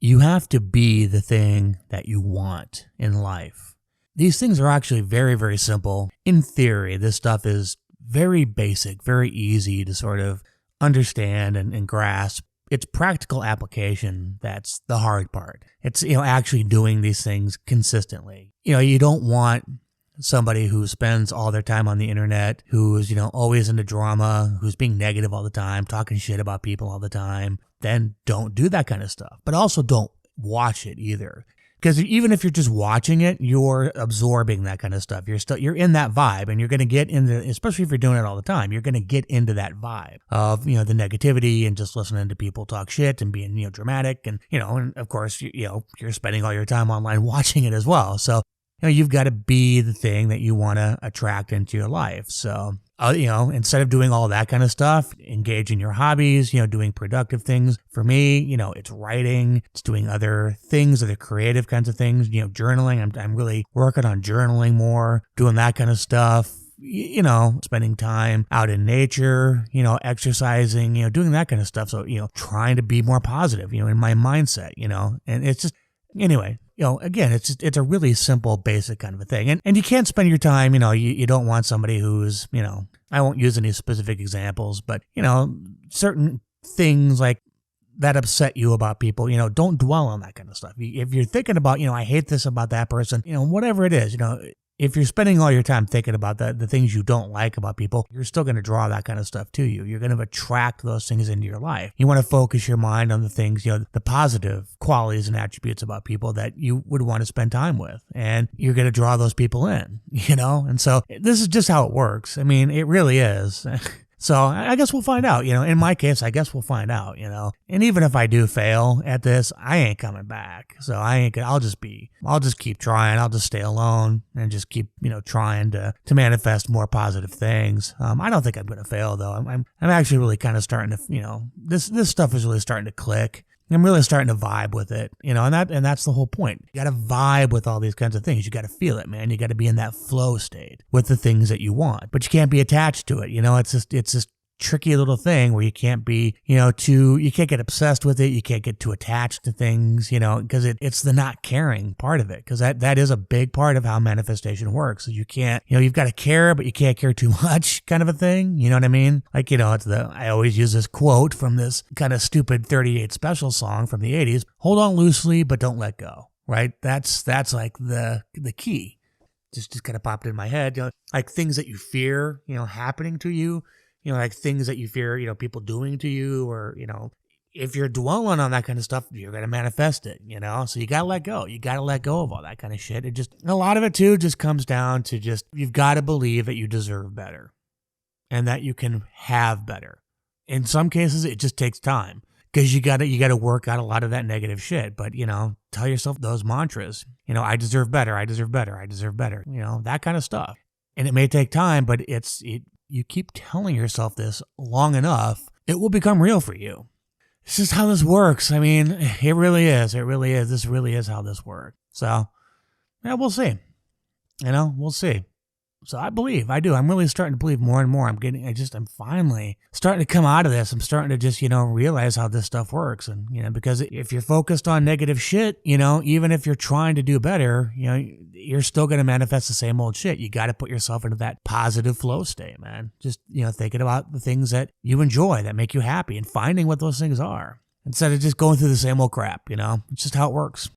You have to be the thing that you want in life. These things are actually very, very simple. In theory, this stuff is very basic, very easy to sort of understand and grasp. It's practical application that's the hard part. It's, actually doing these things consistently. You don't want somebody who spends all their time on the internet, who's, always into drama, who's being negative all the time, talking shit about people all the time. Then don't do that kind of stuff. But also don't watch it either. Because even if you're just watching it, you're absorbing that kind of stuff. You're in that vibe, and you're going to get into, especially if you're doing it all the time, you're going to get into that vibe of, the negativity and just listening to people talk shit and being, dramatic. And, and of course, you're spending all your time online watching it as well. So, you've got to be the thing that you want to attract into your life. So, instead of doing all that kind of stuff, engage in your hobbies, doing productive things. For me, it's writing, it's doing other things, other creative kinds of things, journaling. I'm really working on journaling more, doing that kind of stuff. Spending time out in nature, exercising, doing that kind of stuff. So, trying to be more positive, in my mindset, and it's just, anyway, again, it's a really simple, basic kind of a thing. And you can't spend your time, you don't want somebody who's, I won't use any specific examples, but, certain things like that upset you about people, don't dwell on that kind of stuff. If you're thinking about, I hate this about that person, whatever it is, if you're spending all your time thinking about the things you don't like about people, you're still going to draw that kind of stuff to you. You're going to attract those things into your life. You want to focus your mind on the things, the positive qualities and attributes about people that you would want to spend time with. And you're going to draw those people in, And so this is just how it works. I mean, it really is. So I guess we'll find out, in my case, I guess we'll find out, and even if I do fail at this, I ain't coming back. So I'll just keep trying. I'll just stay alone and just keep, trying to manifest more positive things. I don't think I'm going to fail though. I'm actually really kind of starting to, this stuff is really starting to click. I'm really starting to vibe with it, and that's the whole point. You got to vibe with all these kinds of things. You got to feel it, man. You got to be in that flow state with the things that you want, but you can't be attached to it. It's just tricky little thing where you can't be, you can't get obsessed with it. You can't get too attached to things, because it's the not caring part of it. Because that is a big part of how manifestation works. So you can't, you've got to care, but you can't care too much kind of a thing. You know what I mean? Like, I always use this quote from this kind of stupid 38 Special song from the 80s. Hold on loosely, but don't let go. Right? That's like the key. Just kind of popped in my head, like things that you fear, happening to you. Like things that you fear, people doing to you, or, if you're dwelling on that kind of stuff, you're going to manifest it, so you got to let go. You got to let go of all that kind of shit. A lot of it too just comes down to you've got to believe that you deserve better and that you can have better. In some cases, it just takes time because you got to work out a lot of that negative shit. But, tell yourself those mantras, I deserve better. I deserve better. I deserve better, that kind of stuff. And it may take time, but you keep telling yourself this long enough, it will become real for you. It's just how this works. I mean, it really is. It really is. This really is how this works. So, yeah, we'll see. We'll see. So I do. I'm really starting to believe more and more. I'm finally starting to come out of this. I'm starting to just, realize how this stuff works. And, because if you're focused on negative shit, even if you're trying to do better, you're still going to manifest the same old shit. You got to put yourself into that positive flow state, man. Just, thinking about the things that you enjoy, that make you happy, and finding what those things are instead of just going through the same old crap, It's just how it works.